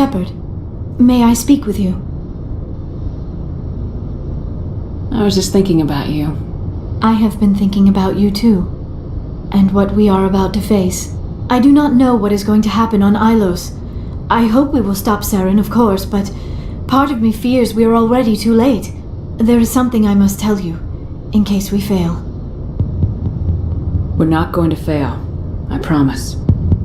Shepard, may I speak with you? I was just thinking about you. I have been thinking about you too, and what we are about to face. I do not know what is going to happen on Ilos. I hope we will stop Saren, of course, but part of me fears we are already too late. There is something I must tell you, in case we fail. We're not going to fail. I promise.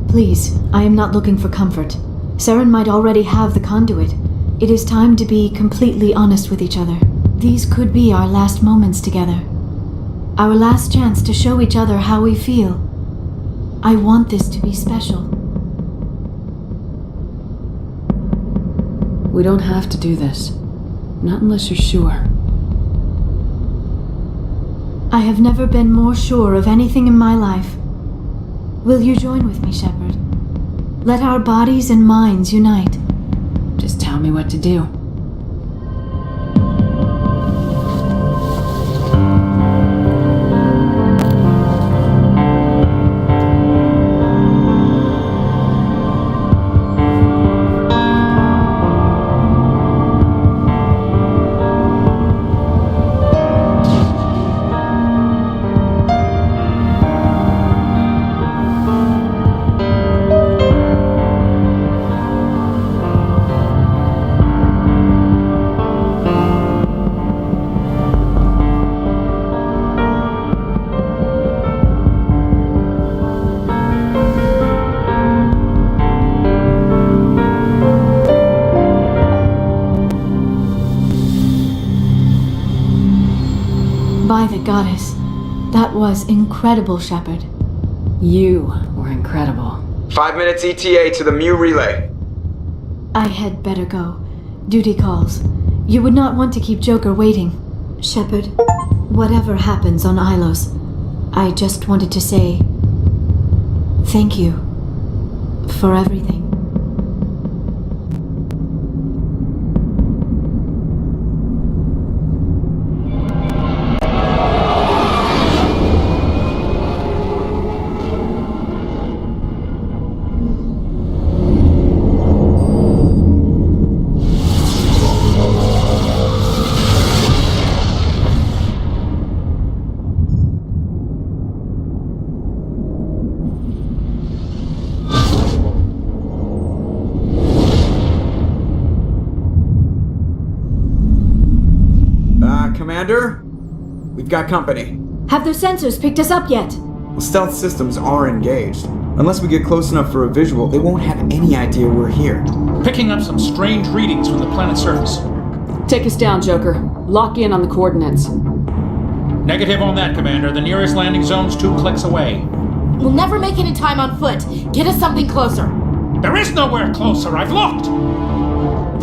Please, I am not looking for comfort. Saren might already have the conduit. It is time to be completely honest with each other. These could be our last moments together. Our last chance to show each other how we feel. I want this to be special. We don't have to do this. Not unless you're sure. I have never been more sure of anything in my life. Will you join with me, Shepard? Let our bodies and minds unite. Just tell me what to do. By the goddess, that was incredible, Shepard. You were incredible. 5 minutes ETA to the Mu relay. I had better go. Duty calls. You would not want to keep Joker waiting. Shepard, whatever happens on Ilos, I just wanted to say thank you for everything. Commander? We've got company. Have their sensors picked us up yet? The stealth systems are engaged. Unless we get close enough for a visual, they won't have any idea we're here. Picking up some strange readings from the planet's surface. Take us down, Joker. Lock in on the coordinates. Negative on that, Commander. The nearest landing zone's 2 clicks away. We'll never make it in time on foot. Get us something closer. There is nowhere closer. I've looked.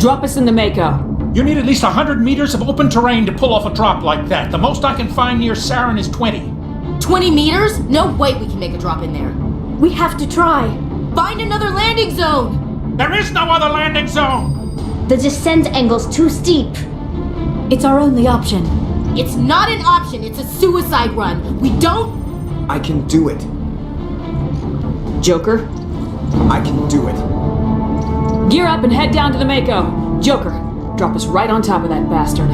Drop us in the Mako. You need at least 100 meters of open terrain to pull off a drop like that. The most I can find near Saren is 20. 20 meters? No way we can make a drop in there. We have to try. Find another landing zone! There is no other landing zone! The descent angle's too steep. It's our only option. It's not an option, it's a suicide run. We don't... I can do it. Joker, I can do it. gear up and head down to the Mako. Joker, drop us right on top of that bastard.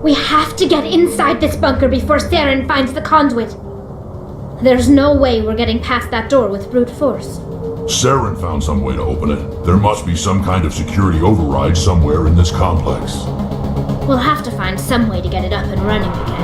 We have to get inside this bunker before Saren finds the conduit. There's no way we're getting past that door with brute force. Saren found some way to open it. There must be some kind of security override somewhere in this complex. We'll have to find some way to get it up and running again.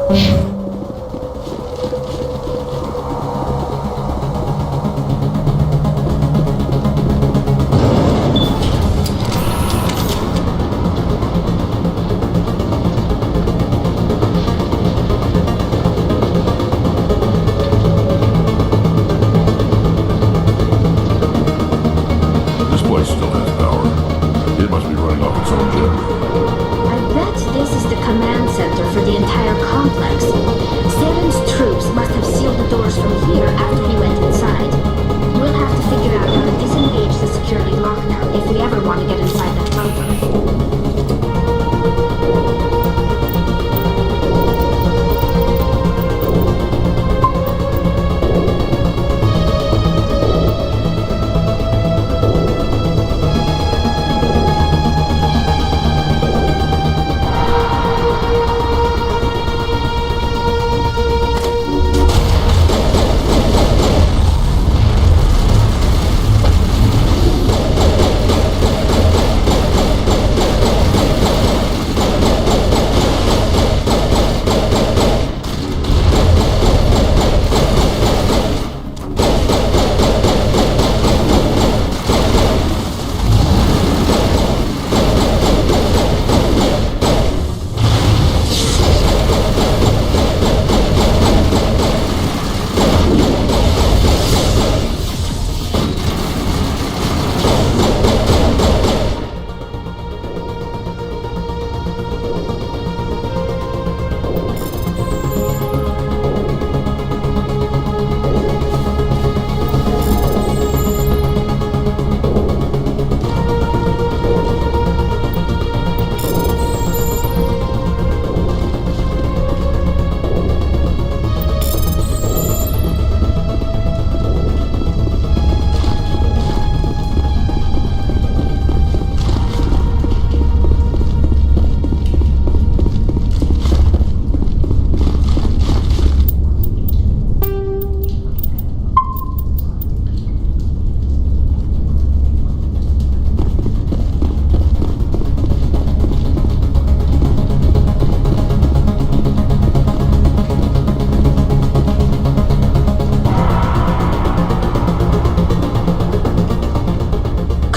This place still has power. It must be running off its own generator. I bet this is the command center for the entire complex. Saren's troops must have sealed the doors from here after he went inside. We'll have to figure out how to disengage the security lockdown if we ever want to get inside that bunker.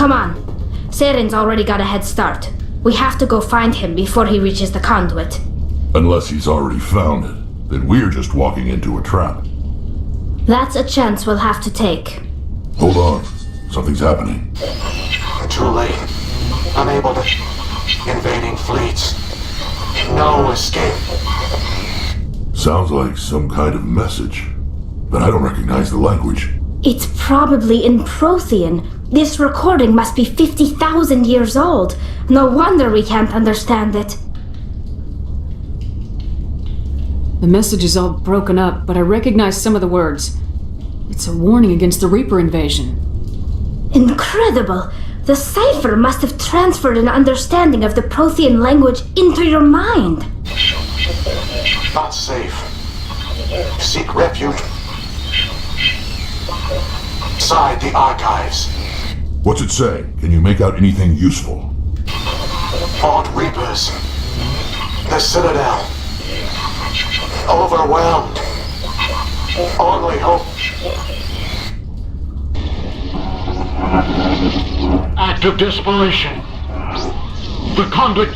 Come on. Saren's already got a head start. We have to go find him before he reaches the conduit. Unless he's already found it, then we're just walking into a trap. That's a chance we'll have to take. Hold on. Something's happening. Too late. Unable to... Invading fleets. No escape. Sounds like some kind of message. But I don't recognize the language. It's probably in Prothean. This recording must be 50,000 years old. No wonder we can't understand it. The message is all broken up, but I recognize some of the words. It's a warning against the Reaper invasion. Incredible! The cipher must have transferred an understanding of the Prothean language into your mind. Not safe. Seek refuge. Inside the archives. What's it say? Can you make out anything useful? Fought Reapers. The Citadel. Overwhelmed. Only hope. Act of desperation. The conduit.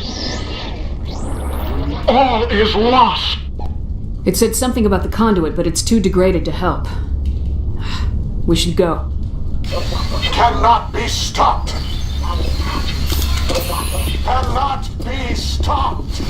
All is lost. It said something about the conduit, but it's too degraded to help. We should go. Cannot be stopped. Cannot be stopped.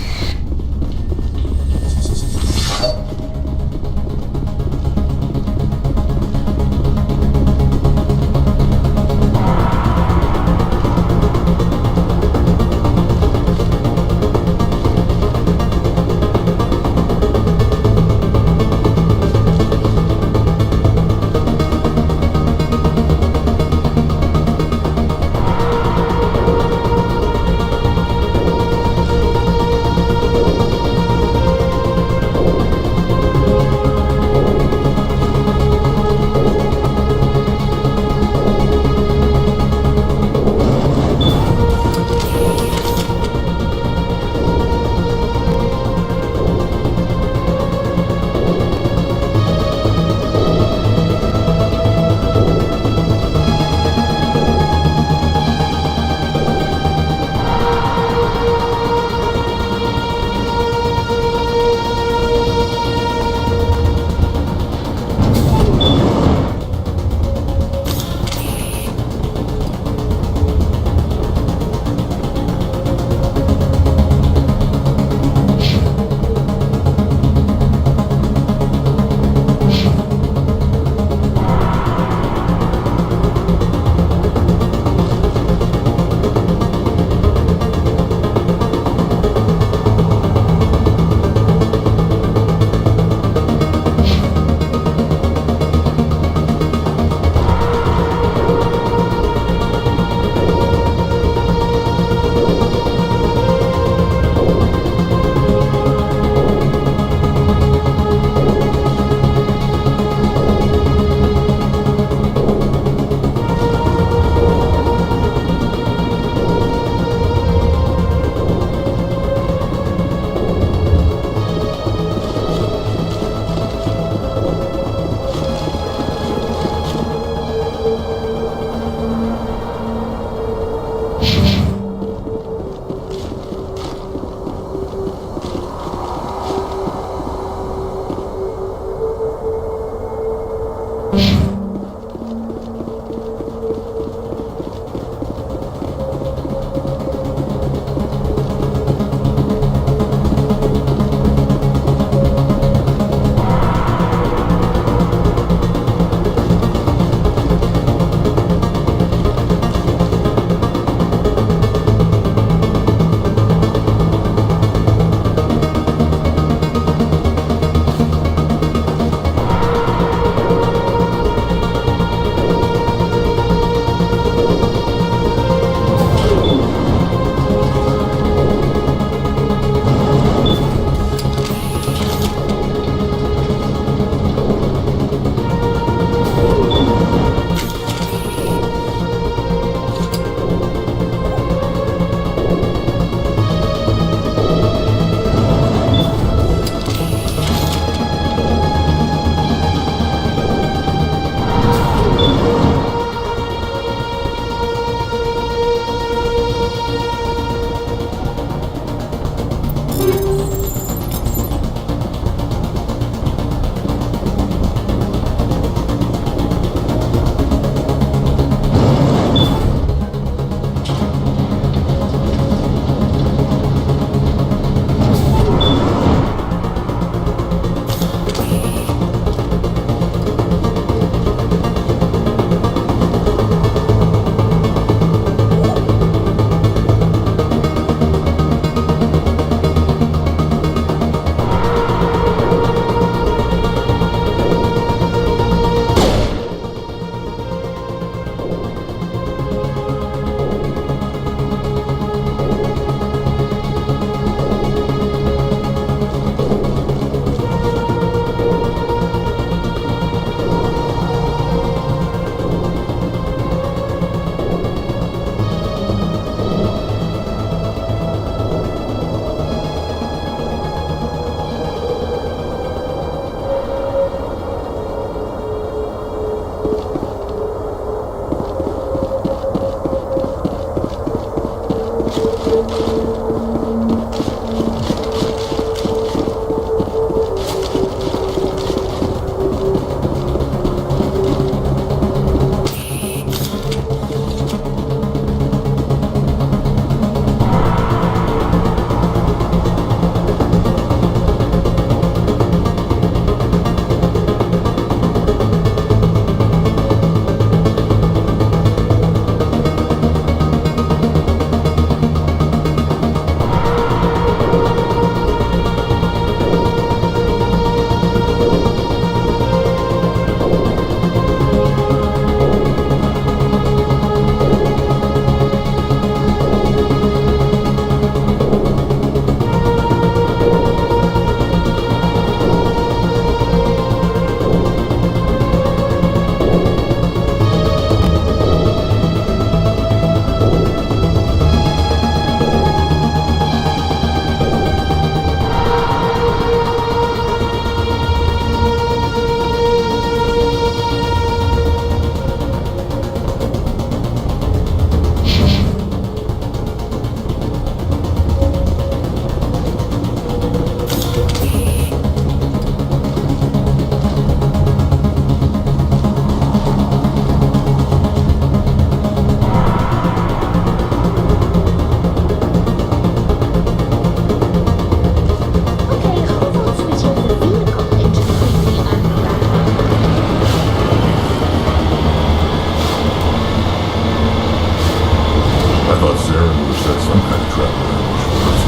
thought Saren would have set some kind of trap or ambush first.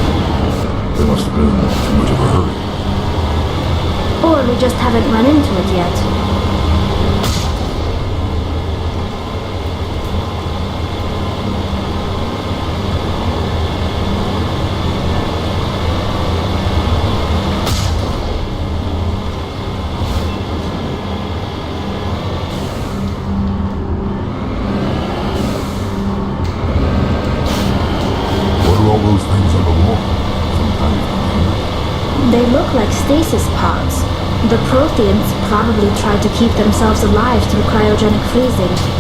They must have been in too much of a hurry. Or we just haven't run into it yet. They look like stasis pods. The Protheans probably tried to keep themselves alive through cryogenic freezing.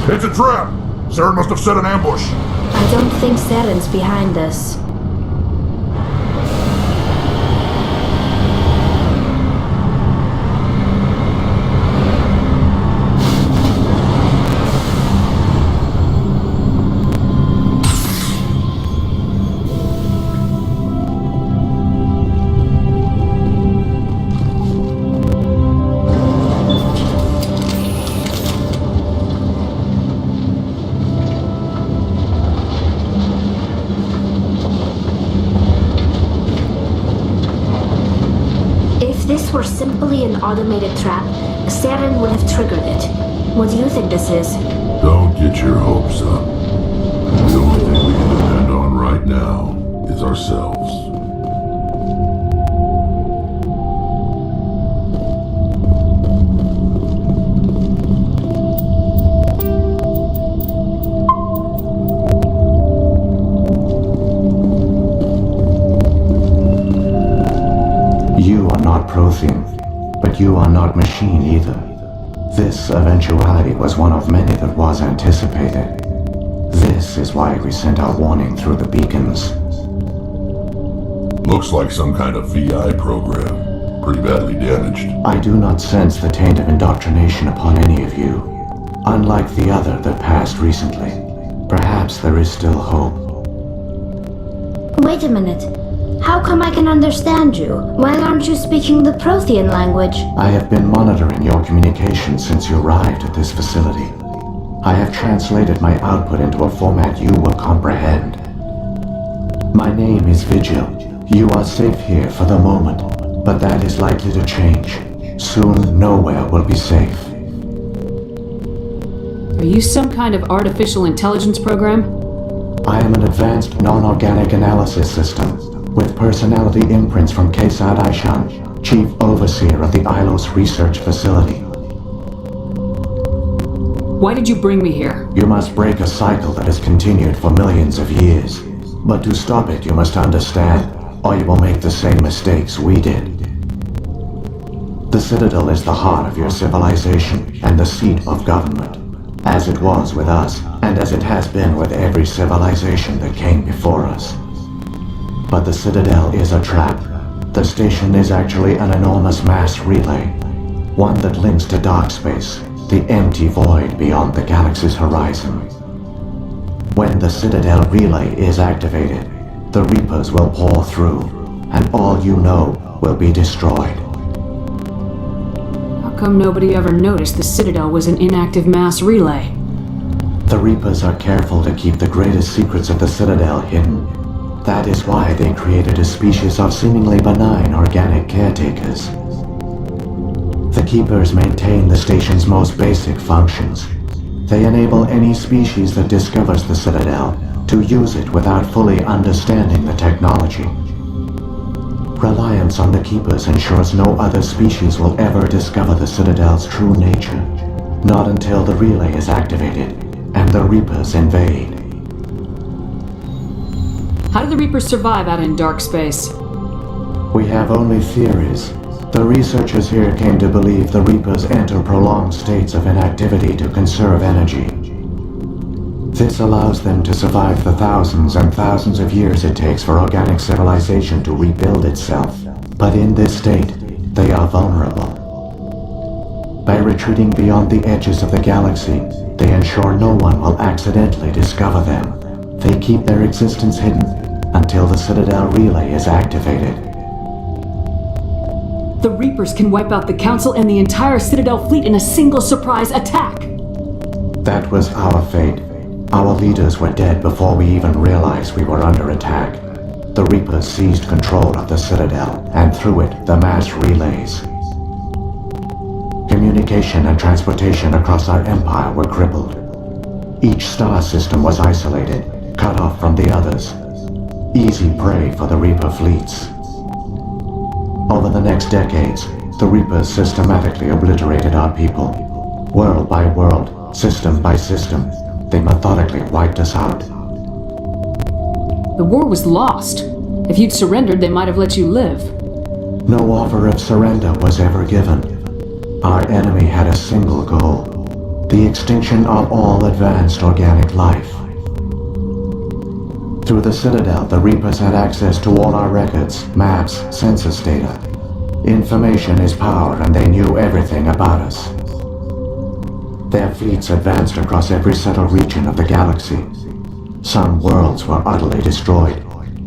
It's a trap! Saren must have set an ambush. I don't think Saren's behind this. Were simply an automated trap, Saren would have triggered it. What do you think this is? Don't get your hopes up. The only thing we can depend on right now is ourselves. You are not Prothean, but you are not machine either. This eventuality was one of many that was anticipated. This is why we sent our warning through the beacons. Looks like some kind of VI program. Pretty badly damaged. I do not sense the taint of indoctrination upon any of you. Unlike the other that passed recently. Perhaps there is still hope. Wait a minute. How come I can understand you? Why aren't you speaking the Prothean language? I have been monitoring your communication since you arrived at this facility. I have translated my output into a format you will comprehend. My name is Vigil. You are safe here for the moment, but that is likely to change. Soon, nowhere will be safe. Are you some kind of artificial intelligence program? I am an advanced non-organic analysis system with personality imprints from Kesad Aishan, Chief Overseer of the Ilos Research Facility. Why did you bring me here? You must break a cycle that has continued for millions of years. But to stop it, you must understand, or you will make the same mistakes we did. The Citadel is the heart of your civilization and the seat of government, as it was with us, and as it has been with every civilization that came before us. But the Citadel is a trap. The station is actually an enormous mass relay, one that links to dark space, the empty void beyond the galaxy's horizon. When the Citadel relay is activated, the Reapers will pour through, and all you know will be destroyed. How come nobody ever noticed the Citadel was an inactive mass relay? The Reapers are careful to keep the greatest secrets of the Citadel hidden. That is why they created a species of seemingly benign organic caretakers. The Keepers maintain the station's most basic functions. They enable any species that discovers the Citadel to use it without fully understanding the technology. Reliance on the Keepers ensures no other species will ever discover the Citadel's true nature, not until the relay is activated and the Reapers invade. How do the Reapers survive out in dark space? We have only theories. The researchers here came to believe the Reapers enter prolonged states of inactivity to conserve energy. This allows them to survive the thousands and thousands of years it takes for organic civilization to rebuild itself. But in this state, they are vulnerable. By retreating beyond the edges of the galaxy, they ensure no one will accidentally discover them. They keep their existence hidden until the Citadel relay is activated. The Reapers can wipe out the Council and the entire Citadel fleet in a single surprise attack! That was our fate. Our leaders were dead before we even realized we were under attack. The Reapers seized control of the Citadel, and through it, the mass relays. Communication and transportation across our empire were crippled. Each star system was isolated, cut off from the others. Easy prey for the Reaper fleets. Over the next decades, the Reapers systematically obliterated our people. World by world, system by system, they methodically wiped us out. The war was lost. If you'd surrendered, they might have let you live. No offer of surrender was ever given. Our enemy had a single goal: the extinction of all advanced organic life. Through the Citadel, the Reapers had access to all our records, maps, census data. Information is power, and they knew everything about us. Their fleets advanced across every settled region of the galaxy. Some worlds were utterly destroyed.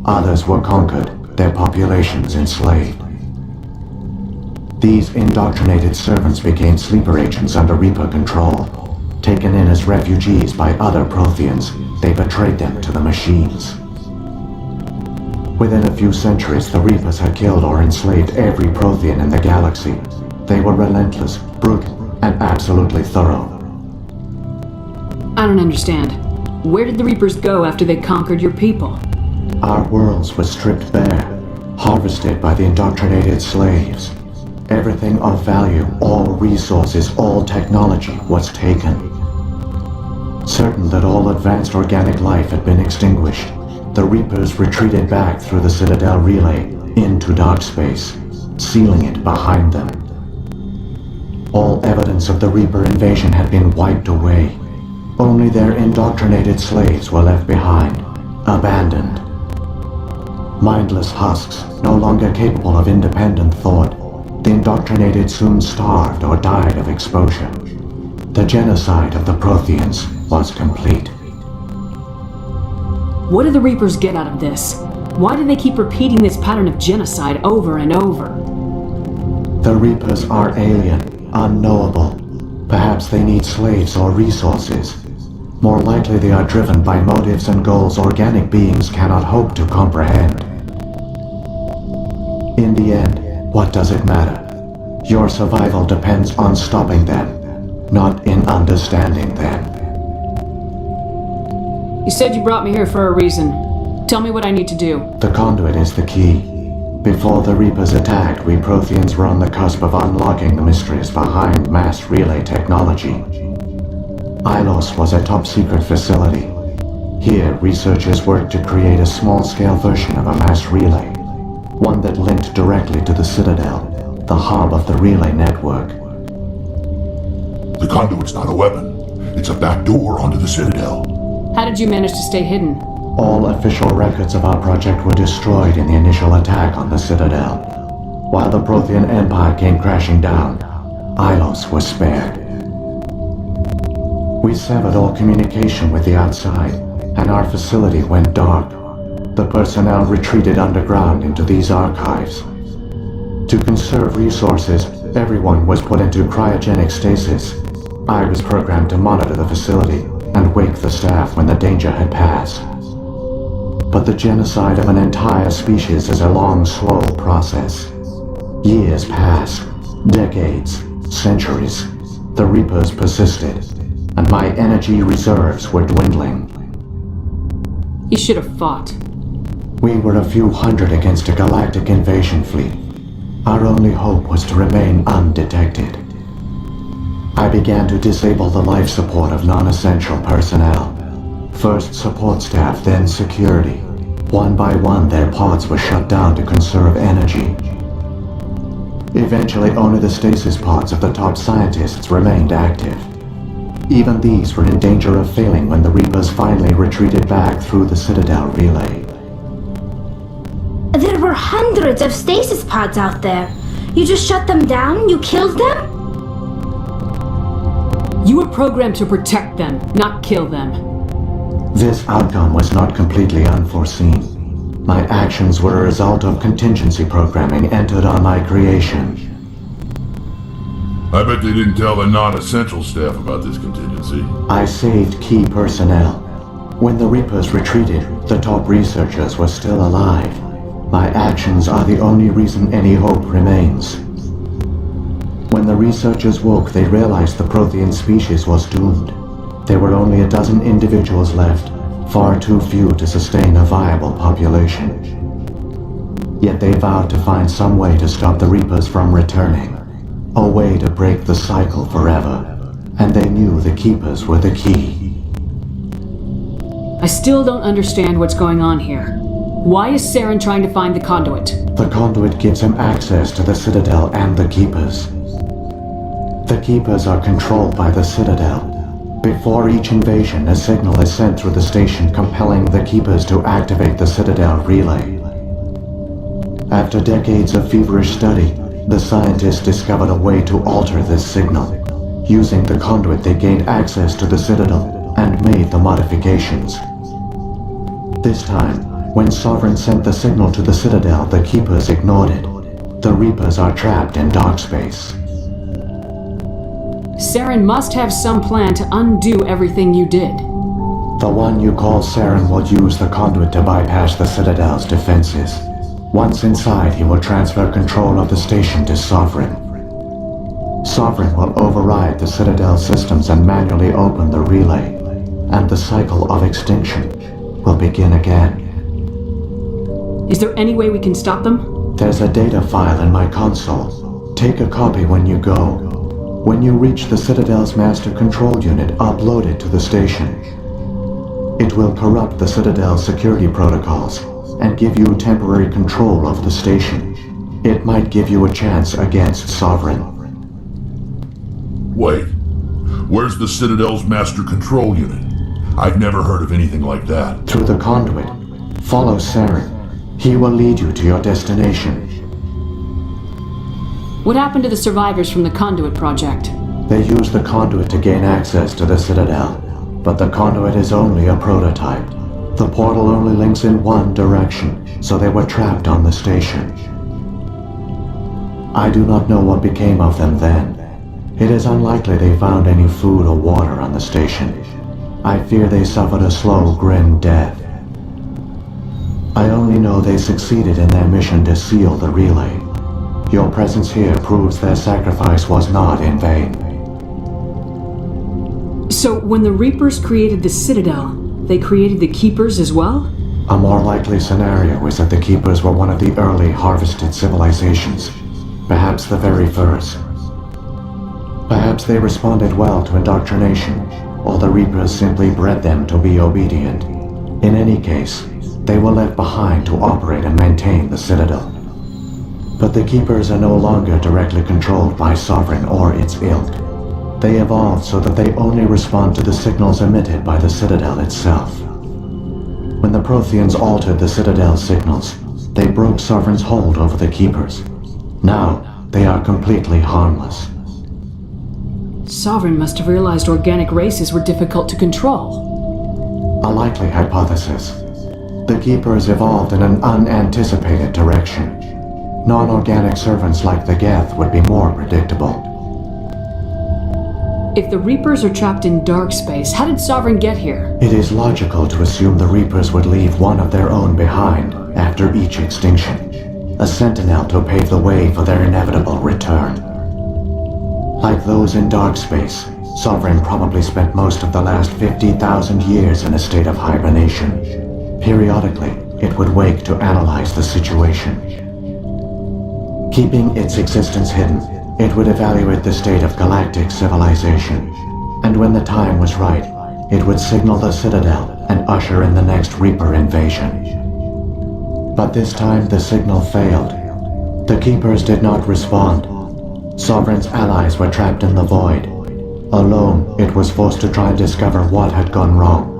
Others were conquered, their populations enslaved. These indoctrinated servants became sleeper agents under Reaper control. Taken in as refugees by other Protheans, they betrayed them to the machines. Within a few centuries, the Reapers had killed or enslaved every Prothean in the galaxy. They were relentless, brutal, and absolutely thorough. I don't understand. Where did the Reapers go after they conquered your people? Our worlds were stripped bare, harvested by the indoctrinated slaves. Everything of value, all resources, all technology was taken. Certain that all advanced organic life had been extinguished, the Reapers retreated back through the Citadel relay into dark space, sealing it behind them. All evidence of the Reaper invasion had been wiped away. Only their indoctrinated slaves were left behind, abandoned. Mindless husks, no longer capable of independent thought, the indoctrinated soon starved or died of exposure. The genocide of the Protheans was complete. What do the Reapers get out of this? Why do they keep repeating this pattern of genocide over and over? The Reapers are alien, unknowable. Perhaps they need slaves or resources. More likely they are driven by motives and goals organic beings cannot hope to comprehend. In the end, what does it matter? Your survival depends on stopping them, not in understanding them. You said you brought me here for a reason. Tell me what I need to do. The conduit is the key. Before the Reapers attacked, we Protheans were on the cusp of unlocking the mysteries behind mass relay technology. Ilos was a top-secret facility. Here, researchers worked to create a small-scale version of a mass relay, one that linked directly to the Citadel, the hub of the relay network. The conduit's not a weapon. It's a back door onto the Citadel. How did you manage to stay hidden? All official records of our project were destroyed in the initial attack on the Citadel. While the Prothean Empire came crashing down, Ilos was spared. We severed all communication with the outside, and our facility went dark. The personnel retreated underground into these archives. To conserve resources, everyone was put into cryogenic stasis. I was programmed to monitor the facility and wake the staff when the danger had passed. But the genocide of an entire species is a long, slow process. Years passed, decades, centuries. The Reapers persisted, and my energy reserves were dwindling. You should have fought. We were a few hundred against a galactic invasion fleet. Our only hope was to remain undetected. I began to disable the life support of non-essential personnel. First support staff, then security. One by one, their pods were shut down to conserve energy. Eventually, only the stasis pods of the top scientists remained active. Even these were in danger of failing when the Reapers finally retreated back through the Citadel relay. There were hundreds of stasis pods out there. You just shut them down? You killed them? You were programmed to protect them, not kill them. This outcome was not completely unforeseen. My actions were a result of contingency programming entered on my creation. I bet they didn't tell the non-essential staff about this contingency. I saved key personnel. When the Reapers retreated, the top researchers were still alive. My actions are the only reason any hope remains. When the researchers woke, they realized the Prothean species was doomed. There were only a dozen individuals left, far too few to sustain a viable population. Yet they vowed to find some way to stop the Reapers from returning. A way to break the cycle forever. And they knew the Keepers were the key. I still don't understand what's going on here. Why is Saren trying to find the conduit? The conduit gives him access to the Citadel and the Keepers. The Keepers are controlled by the Citadel. Before each invasion, a signal is sent through the station compelling the Keepers to activate the Citadel relay. After decades of feverish study, the scientists discovered a way to alter this signal. Using the conduit, they gained access to the Citadel and made the modifications. This time, when Sovereign sent the signal to the Citadel, the Keepers ignored it. The Reapers are trapped in dark space. Saren must have some plan to undo everything you did. The one you call Saren will use the conduit to bypass the Citadel's defenses. Once inside, he will transfer control of the station to Sovereign. Sovereign will override the Citadel systems and manually open the relay, and the cycle of extinction will begin again. Is there any way we can stop them? There's a data file in my console. Take a copy when you go. When you reach the Citadel's master control unit, upload it to the station. It will corrupt the Citadel's security protocols and give you temporary control of the station. It might give you a chance against Sovereign. Wait, where's the Citadel's master control unit? I've never heard of anything like that. Through the conduit. Follow Saren. He will lead you to your destination. What happened to the survivors from the Conduit project? They used the conduit to gain access to the Citadel, but the conduit is only a prototype. The portal only links in one direction, so they were trapped on the station. I do not know what became of them then. It is unlikely they found any food or water on the station. I fear they suffered a slow, grim death. I only know they succeeded in their mission to seal the relay. Your presence here proves their sacrifice was not in vain. So, when the Reapers created the Citadel, they created the Keepers as well? A more likely scenario is that the Keepers were one of the early harvested civilizations, perhaps the very first. Perhaps they responded well to indoctrination, or the Reapers simply bred them to be obedient. In any case, they were left behind to operate and maintain the Citadel. But the Keepers are no longer directly controlled by Sovereign or its ilk. They evolved so that they only respond to the signals emitted by the Citadel itself. When the Protheans altered the Citadel's signals, they broke Sovereign's hold over the Keepers. Now, they are completely harmless. Sovereign must have realized organic races were difficult to control. A likely hypothesis. The Keepers evolved in an unanticipated direction. Non-organic servants like the Geth would be more predictable. If the Reapers are trapped in dark space, how did Sovereign get here? It is logical to assume the Reapers would leave one of their own behind after each extinction. A sentinel to pave the way for their inevitable return. Like those in dark space, Sovereign probably spent most of the last 50,000 years in a state of hibernation. Periodically, it would wake to analyze the situation. Keeping its existence hidden, it would evaluate the state of galactic civilization. And when the time was right, it would signal the Citadel and usher in the next Reaper invasion. But this time the signal failed. The Keepers did not respond. Sovereign's allies were trapped in the void. Alone, it was forced to try and discover what had gone wrong.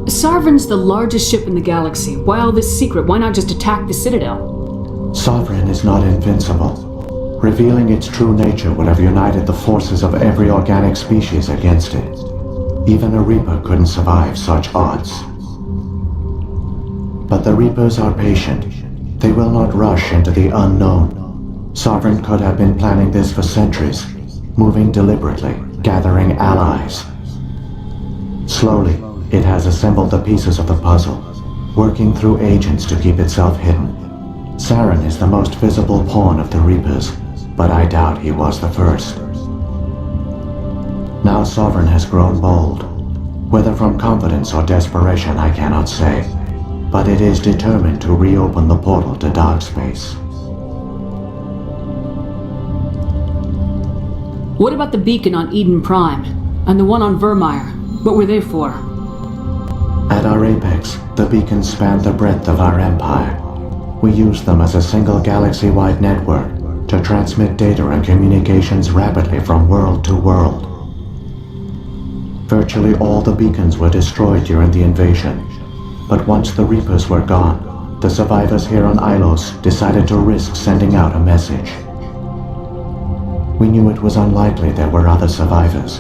Sovereign's the largest ship in the galaxy. Why all this secret? Why not just attack the Citadel? Sovereign is not invincible. Revealing its true nature would have united the forces of every organic species against it. Even a Reaper couldn't survive such odds. But the Reapers are patient. They will not rush into the unknown. Sovereign could have been planning this for centuries, moving deliberately, gathering allies. Slowly, it has assembled the pieces of the puzzle, working through agents to keep itself hidden. Saren is the most visible pawn of the Reapers, but I doubt he was the first. Now Sovereign has grown bold. Whether from confidence or desperation, I cannot say, but it is determined to reopen the portal to dark space. What about the beacon on Eden Prime? And the one on Vermeer? What were they for? At our apex, the beacons spanned the breadth of our empire. We used them as a single galaxy-wide network to transmit data and communications rapidly from world to world. Virtually all the beacons were destroyed during the invasion, but once the Reapers were gone, the survivors here on Ilos decided to risk sending out a message. We knew it was unlikely there were other survivors,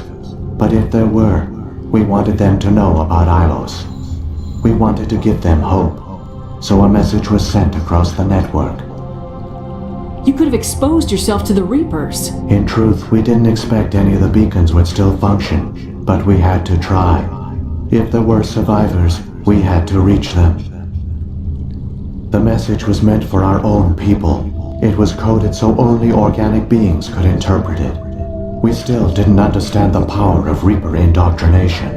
but if there were, we wanted them to know about Ilos. We wanted to give them hope. So a message was sent across the network. You could have exposed yourself to the Reapers. In truth, we didn't expect any of the beacons would still function, but we had to try. If there were survivors, we had to reach them. The message was meant for our own people. It was coded so only organic beings could interpret it. We still didn't understand the power of Reaper indoctrination.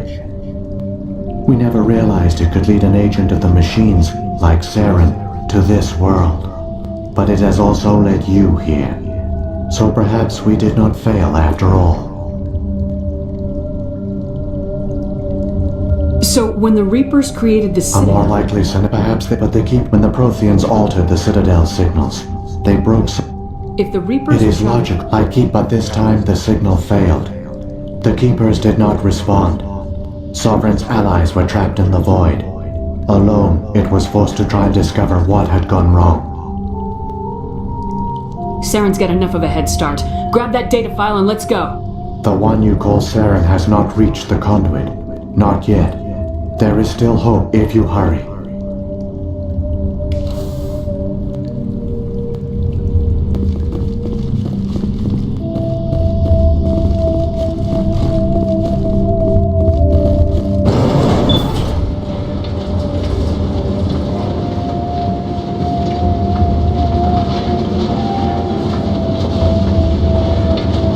We never realized it could lead an agent of the machines, like Saren, to this world. But it has also led you here. So perhaps we did not fail after all. So when the Reapers created the A Citadel... more likely scenario, perhaps when the Protheans altered the Citadel signals, they broke If the Reapers... It is logical, but this time the signal failed. The Keepers did not respond. Sovereign's allies were trapped in the void. Alone, it was forced to try and discover what had gone wrong. Saren's got enough of a head start. Grab that data file and let's go. The one you call Saren has not reached the conduit. Not yet. There is still hope if you hurry.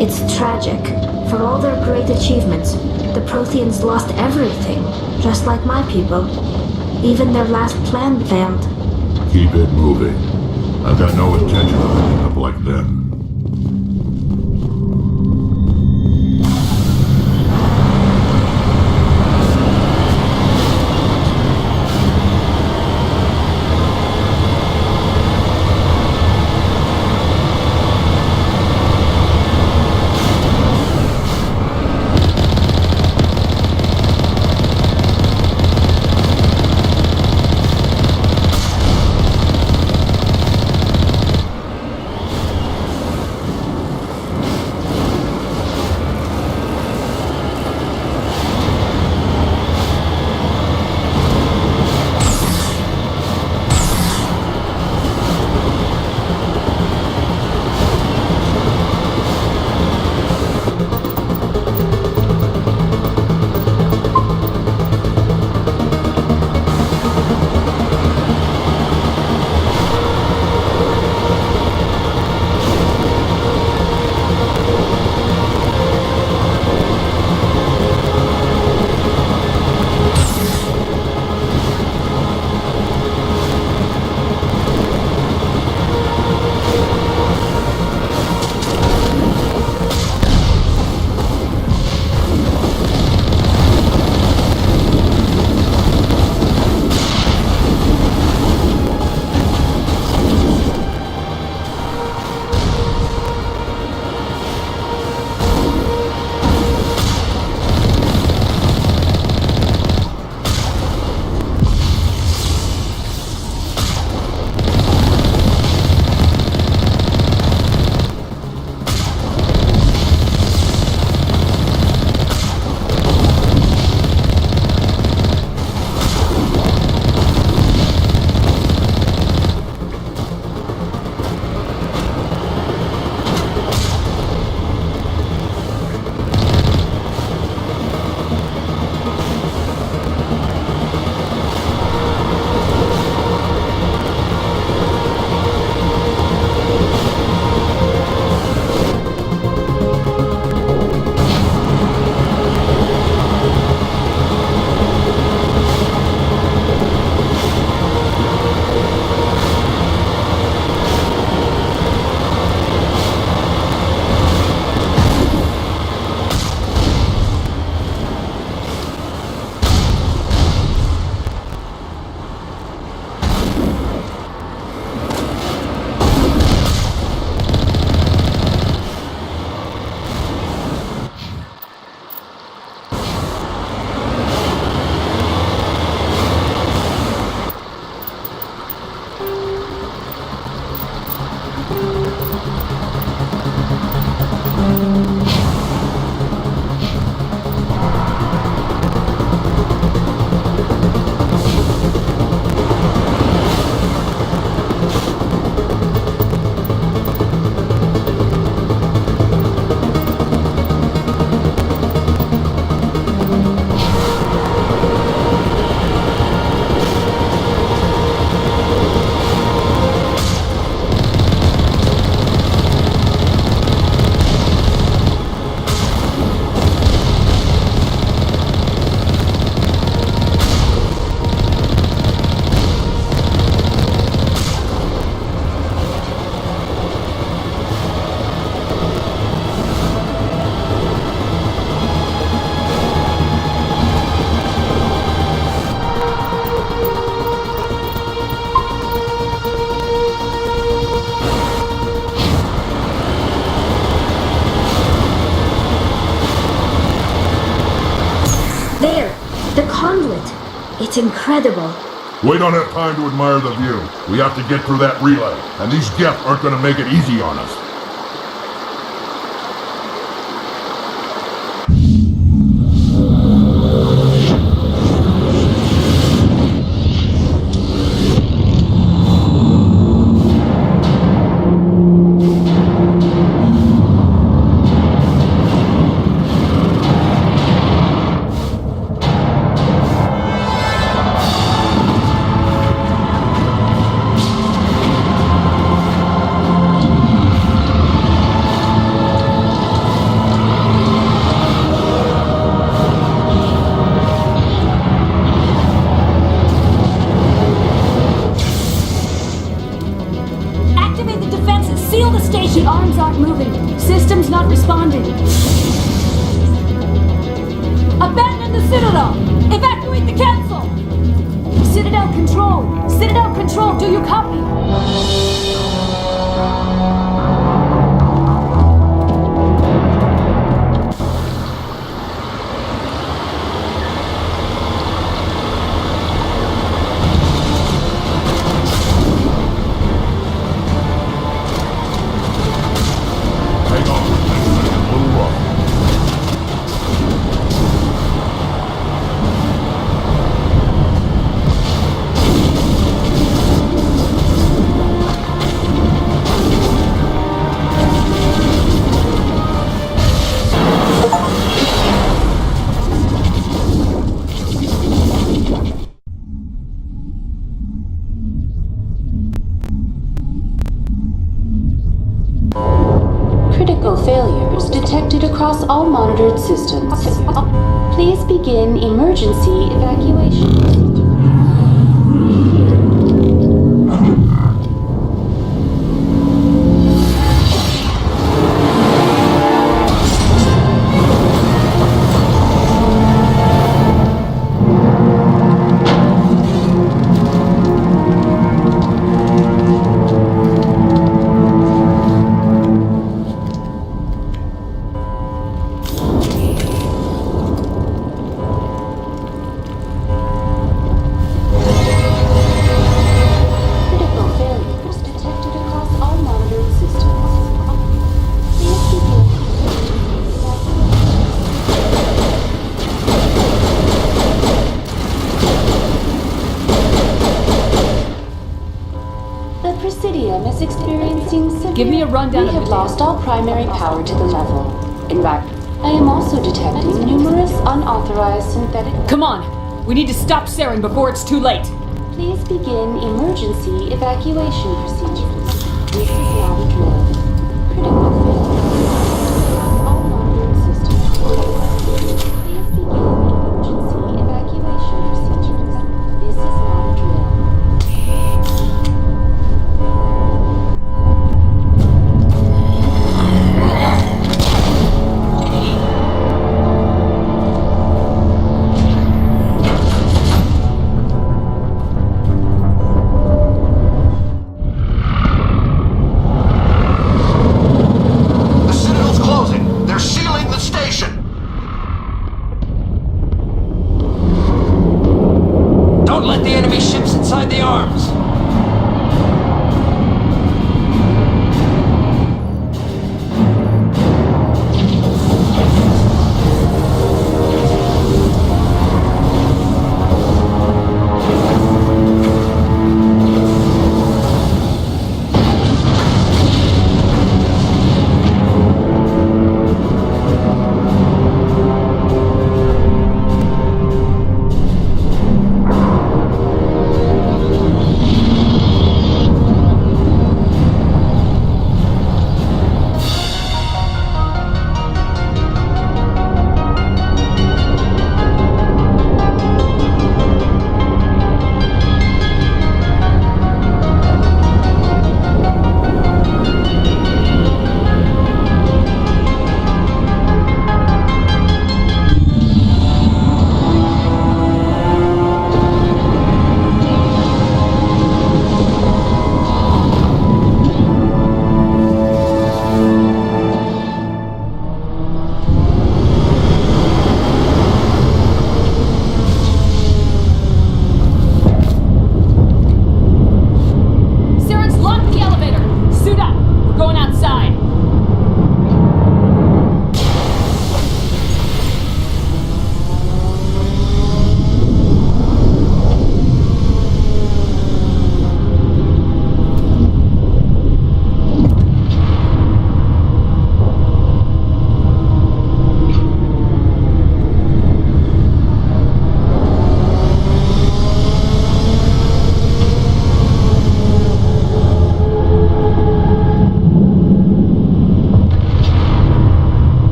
It's tragic. For all their great achievements, the Protheans lost everything, just like my people. Even their last plan failed. Keep it moving. I've got no intention of ending up like them. It's incredible. We don't have time to admire the view. We have to get through that relay, and these Geth aren't going to make it easy on us. Do you copy? Hang on. It's a little rough. Critical failures detected across all monitored systems. Please begin emergency evacuation. Critical failures detected across all monitored systems. Please begin The Presidium is experiencing severe... Give me a rundown We of have the lost all primary power to the level. In fact, I am also detecting numerous unauthorized synthetic... Come on! We need to stop Saren before it's too late! Please begin emergency evacuation procedures. This is not a drill. Critical failure. All monitored systems. Please begin emergency evacuation procedures. This is not a drill. The Citadel's closing. They're sealing the station. Don't let the enemy ships inside the arms.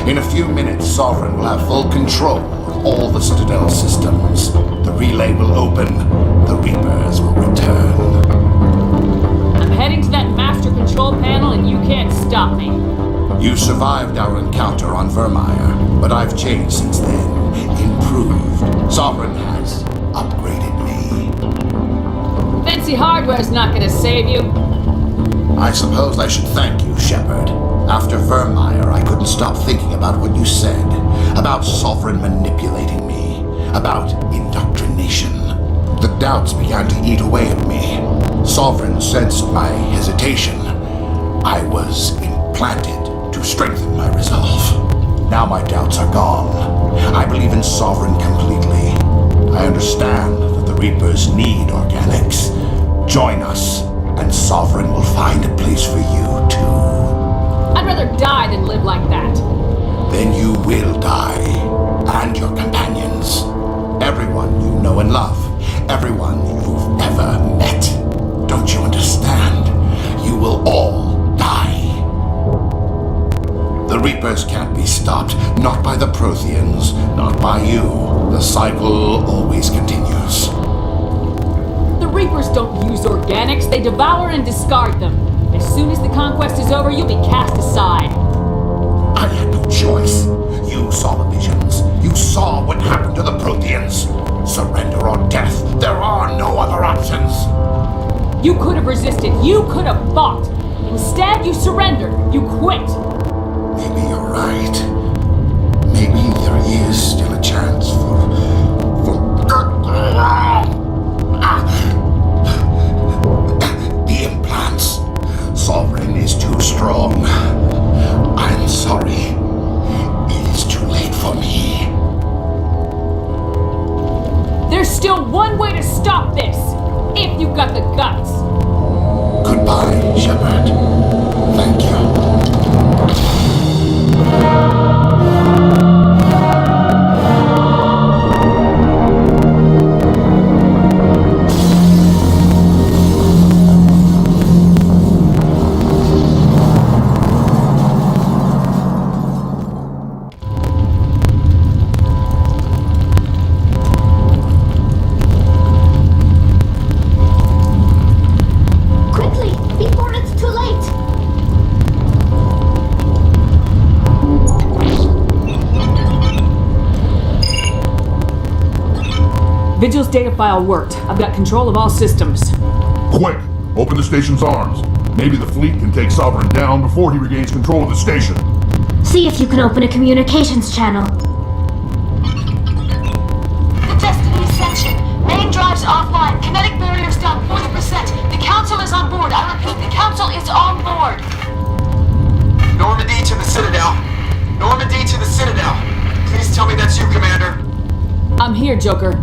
In a few minutes, Sovereign will have full control of all the Citadel systems. The relay will open. The Reapers will return. I'm heading to that master control panel and you can't stop me. You survived our encounter on Vermeer, but I've changed since then. Improved. Sovereign has upgraded me. Fancy hardware's not gonna save you. I suppose I should thank you, Shepard. After Vermeer, I couldn't stop thinking about what you said. About Sovereign manipulating me. About indoctrination. The doubts began to eat away at me. Sovereign sensed my hesitation. I was implanted to strengthen my resolve. Now my doubts are gone. I believe in Sovereign completely. I understand that the Reapers need organics. Join us, and Sovereign will find a place for you, too. I'd rather die than live like that. Then you will die. And your companions. Everyone you know and love. Everyone you've ever met. Don't you understand? You will all die. The Reapers can't be stopped. Not by the Protheans. Not by you. The cycle always continues. The Reapers don't use organics. They devour and discard them. As soon as the conquest is over, you'll be cast aside. I had no choice. You saw the visions. You saw what happened to the Protheans. Surrender or death. There are no other options. You could have resisted. You could have fought. Instead, you surrendered. You quit. Maybe you're right. Maybe there is still a chance for the implants. Sovereign is too strong. I'm sorry. It is too late for me. There's still one way to stop this. If you've got the guts. Goodbye, Shepard. Thank you. Vigil's data file worked. I've got control of all systems. Quick! Open the station's arms. Maybe the fleet can take Sovereign down before he regains control of the station. See if you can open a communications channel. The Destiny Ascension. Main drives offline. Kinetic barriers down 40%. The Council is on board. I repeat, the Council is on board. Normandy to the Citadel. Normandy to the Citadel. Please tell me that's you, Commander. I'm here, Joker.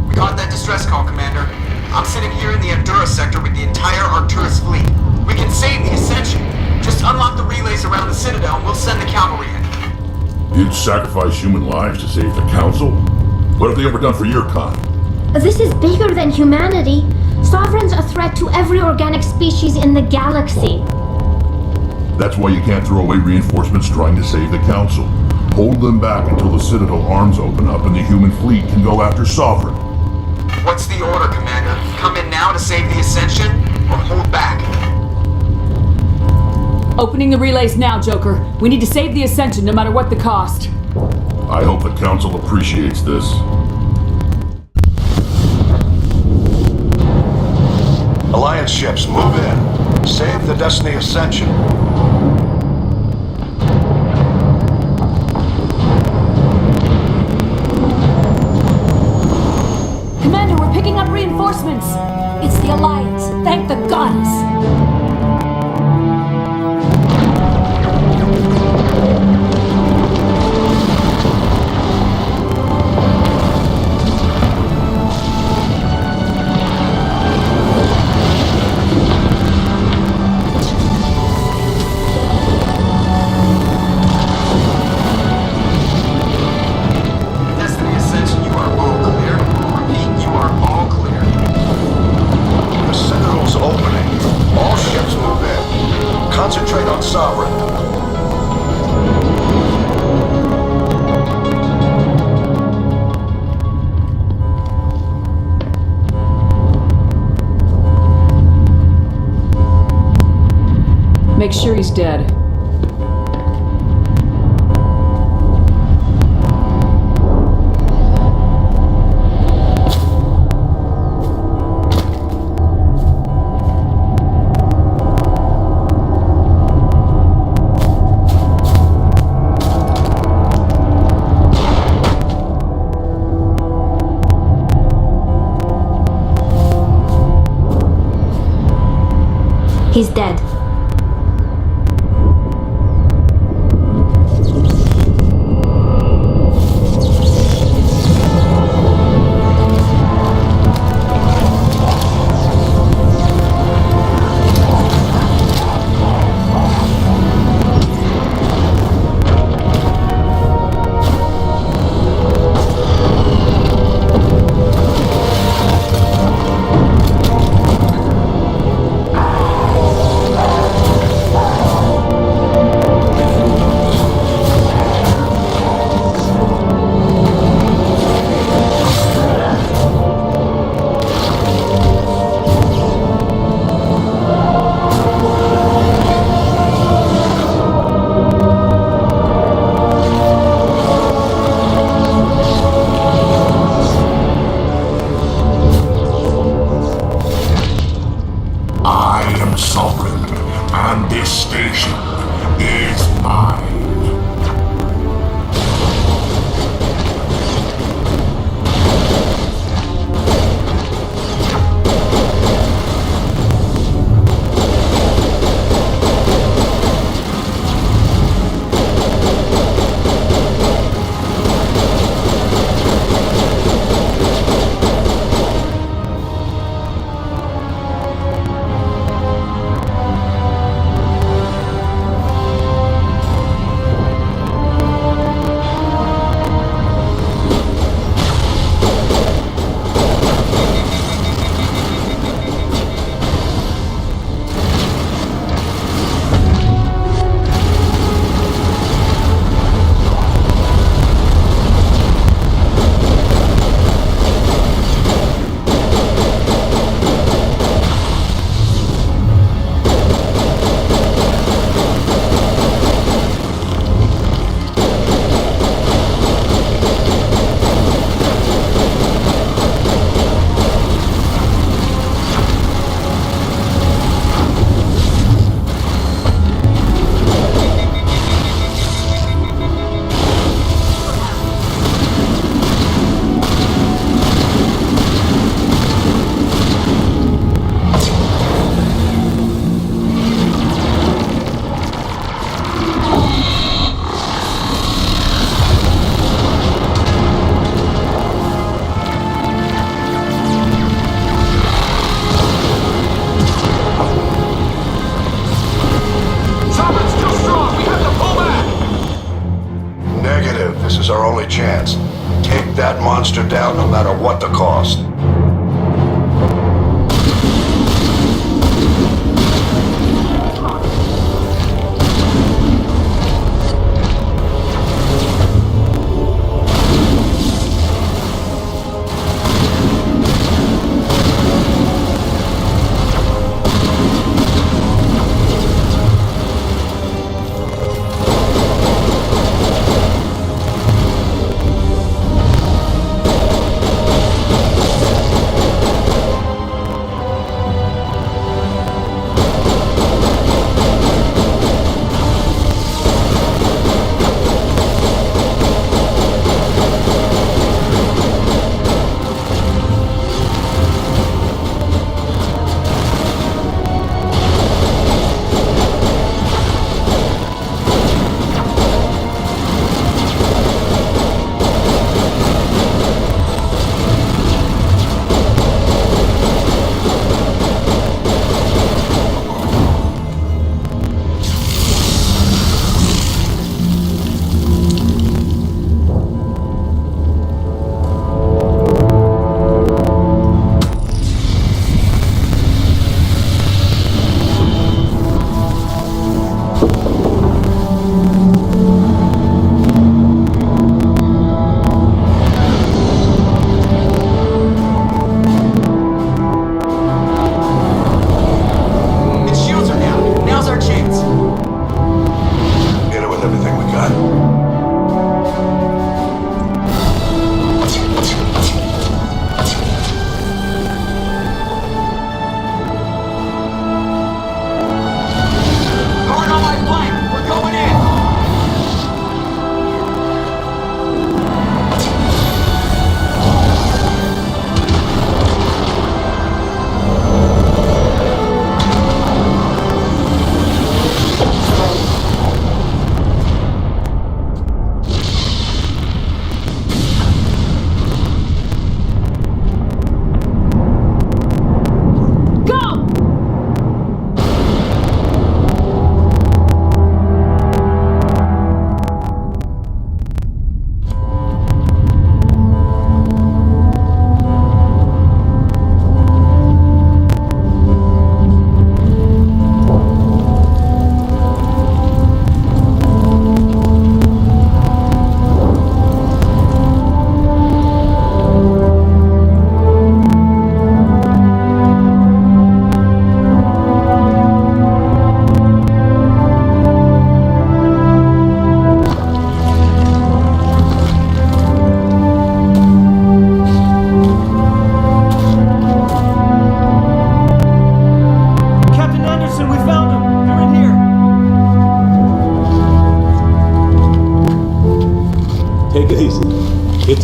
We got that distress call, Commander. I'm sitting here in the Endura sector with the entire Arcturus fleet. We can save the Ascension. Just unlock the relays around the Citadel and we'll send the cavalry in. You'd sacrifice human lives to save the Council? What have they ever done for your kind? This is bigger than humanity. Sovereign's a threat to every organic species in the galaxy. That's why you can't throw away reinforcements trying to save the Council. Hold them back until the Citadel arms open up and the human fleet can go after Sovereign. What's the order, Commander? Come in now to save the Ascension, or hold back? Opening the relays now, Joker. We need to save the Ascension no matter what the cost. I hope the Council appreciates this. Alliance ships, move in. Save the Destiny Ascension. Commander, we're picking up reinforcements. It's the Alliance. Thank the gods. Destiny Ascension, you are all clear. Repeat, you are all clear. The Citadel's opening. sure he's dead. He's dead. Chance. Take that monster down no matter what the cost.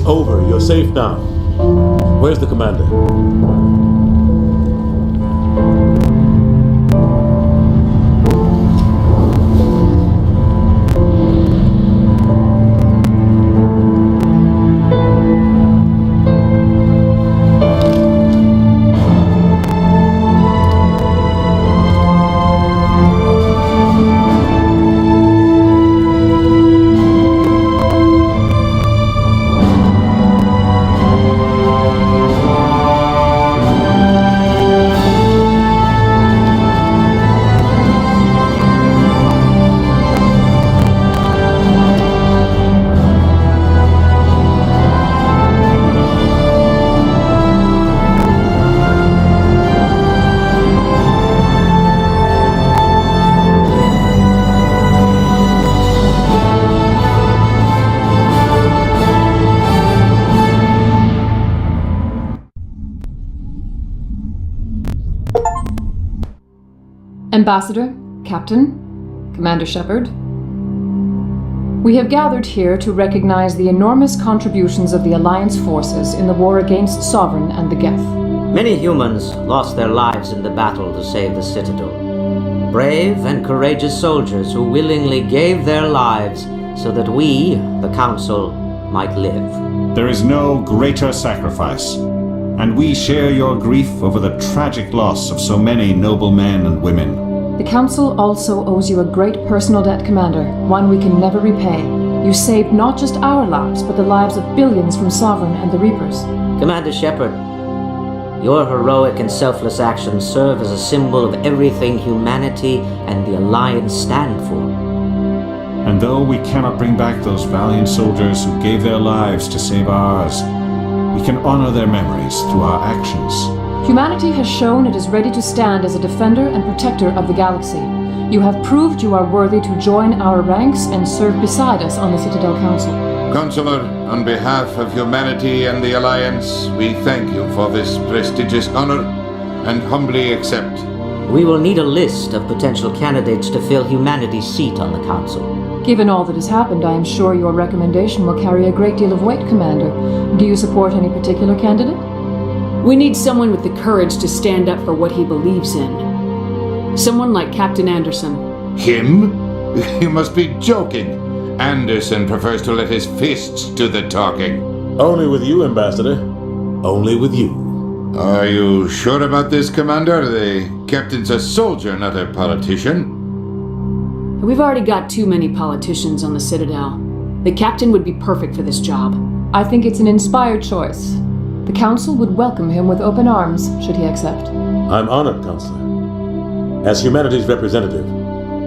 It's over. You're safe now. Where's the commander? Ambassador, Captain, Commander Shepard, we have gathered here to recognize the enormous contributions of the Alliance forces in the war against Sovereign and the Geth. Many humans lost their lives in the battle to save the Citadel. Brave and courageous soldiers who willingly gave their lives so that we, the Council, might live. There is no greater sacrifice, and we share your grief over the tragic loss of so many noble men and women. The Council also owes you a great personal debt, Commander, one we can never repay. You saved not just our lives, but the lives of billions from Sovereign and the Reapers. Commander Shepard, your heroic and selfless actions serve as a symbol of everything humanity and the Alliance stand for. And though we cannot bring back those valiant soldiers who gave their lives to save ours, we can honor their memories through our actions. Humanity has shown it is ready to stand as a defender and protector of the galaxy. You have proved you are worthy to join our ranks and serve beside us on the Citadel Council. Consular, on behalf of humanity and the Alliance, we thank you for this prestigious honor and humbly accept. We will need a list of potential candidates to fill humanity's seat on the Council. Given all that has happened, I am sure your recommendation will carry a great deal of weight, Commander. Do you support any particular candidate? We need someone with the courage to stand up for what he believes in. Someone like Captain Anderson. Him? You must be joking. Anderson prefers to let his fists do the talking. Only with you, Ambassador. Only with you. Are you sure about this, Commander? The captain's a soldier, not a politician. We've already got too many politicians on the Citadel. The captain would be perfect for this job. I think it's an inspired choice. The Council would welcome him with open arms, should he accept. I'm honored, Counselor. As humanity's representative,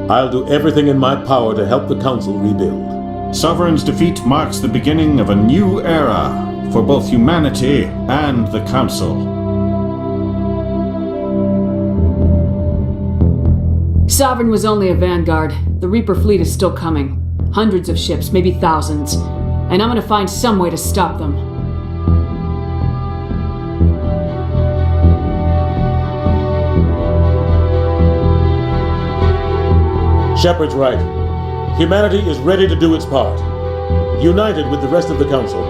I'll do everything in my power to help the Council rebuild. Sovereign's defeat marks the beginning of a new era for both humanity and the Council. Sovereign was only a vanguard. The Reaper fleet is still coming. Hundreds of ships, maybe thousands. And I'm gonna find some way to stop them. Shepard's right. Humanity is ready to do its part. United with the rest of the Council,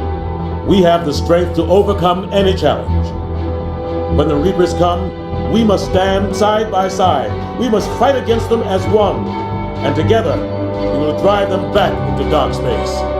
we have the strength to overcome any challenge. When the Reapers come, we must stand side by side. We must fight against them as one. And together, we will drive them back into dark space.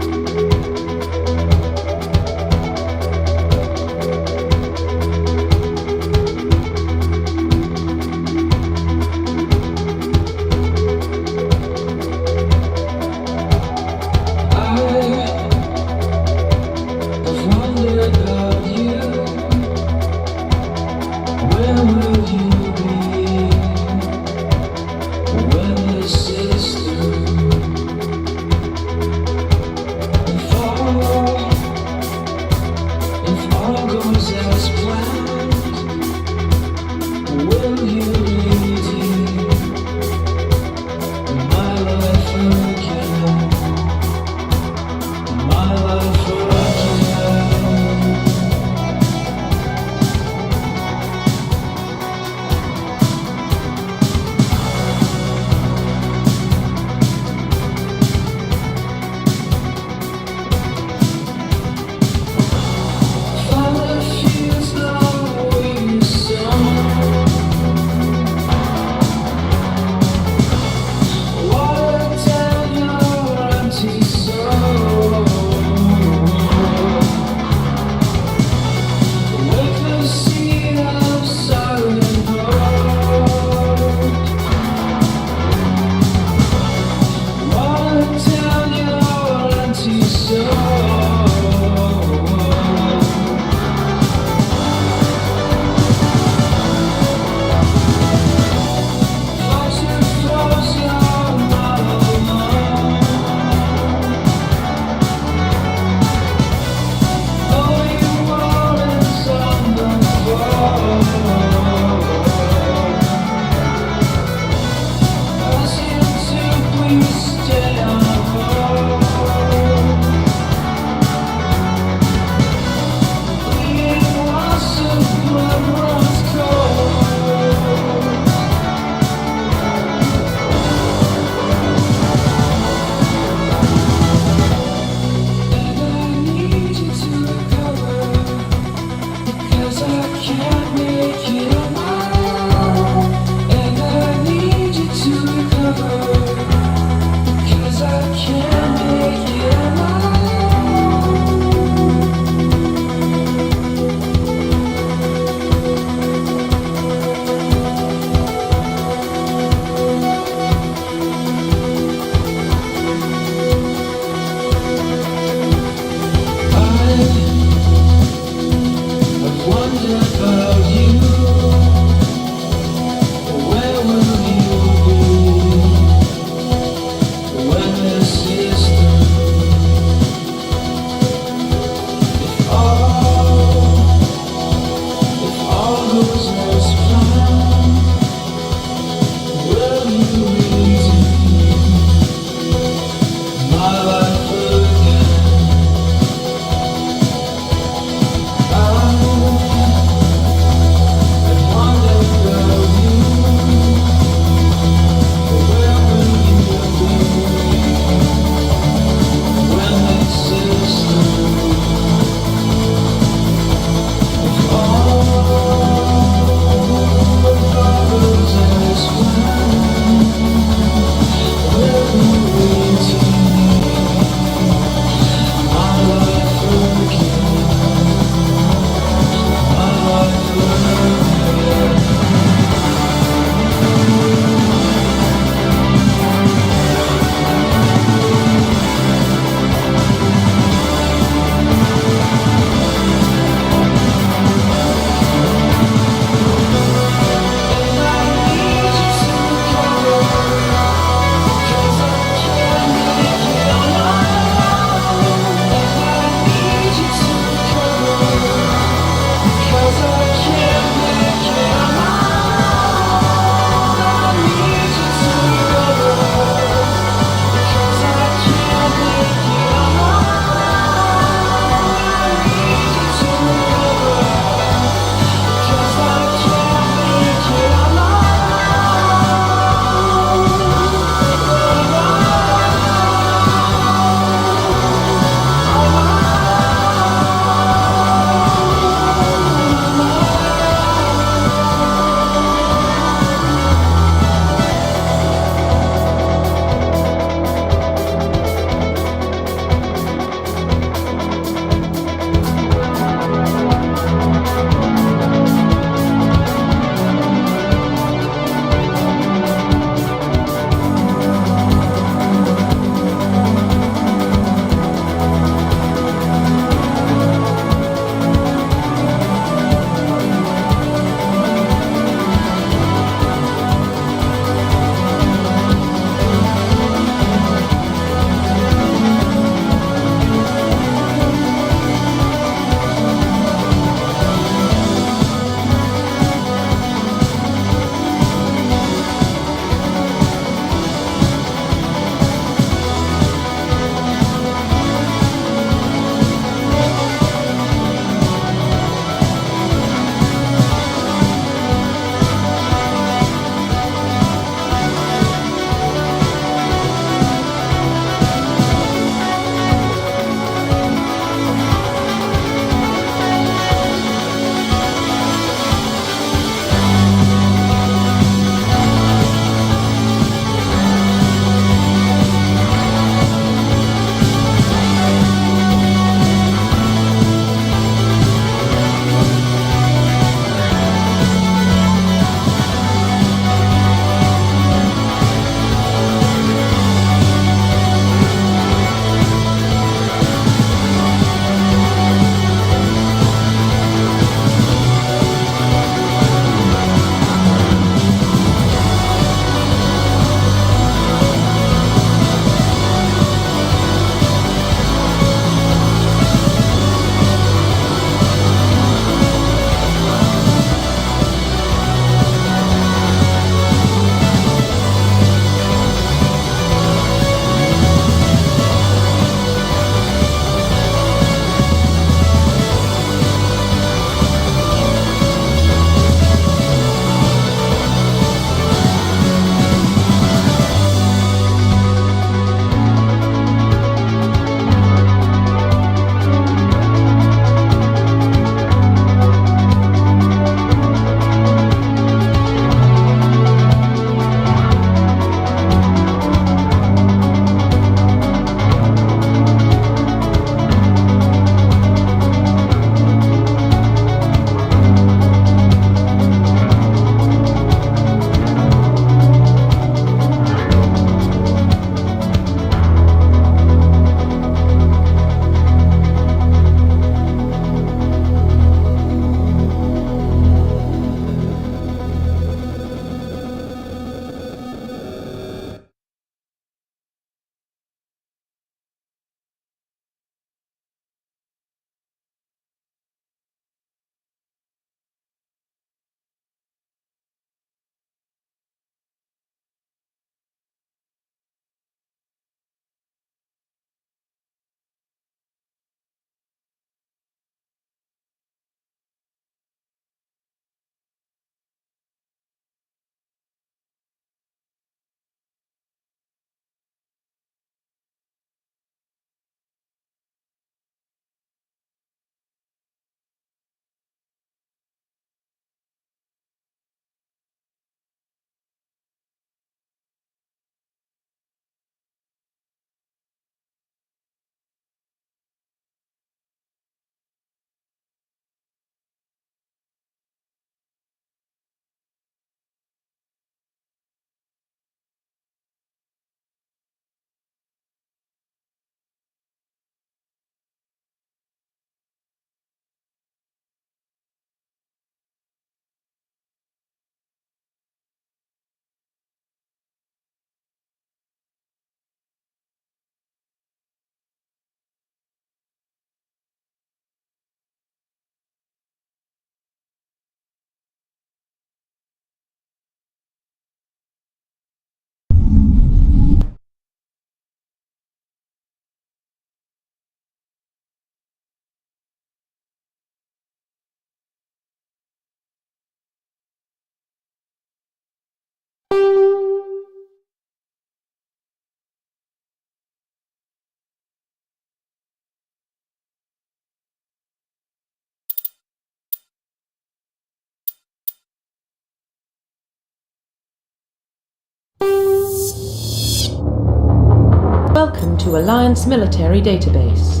to Alliance Military Database.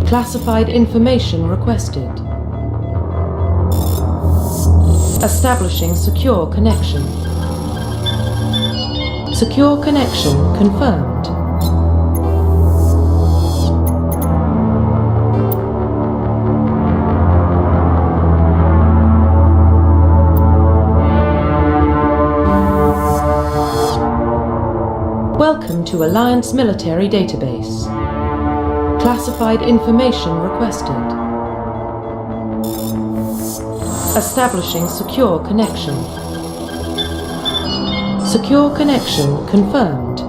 Classified information requested. Establishing secure connection. Secure connection confirmed. Welcome to Alliance Military Database. Classified information requested. Establishing secure connection. Secure connection confirmed.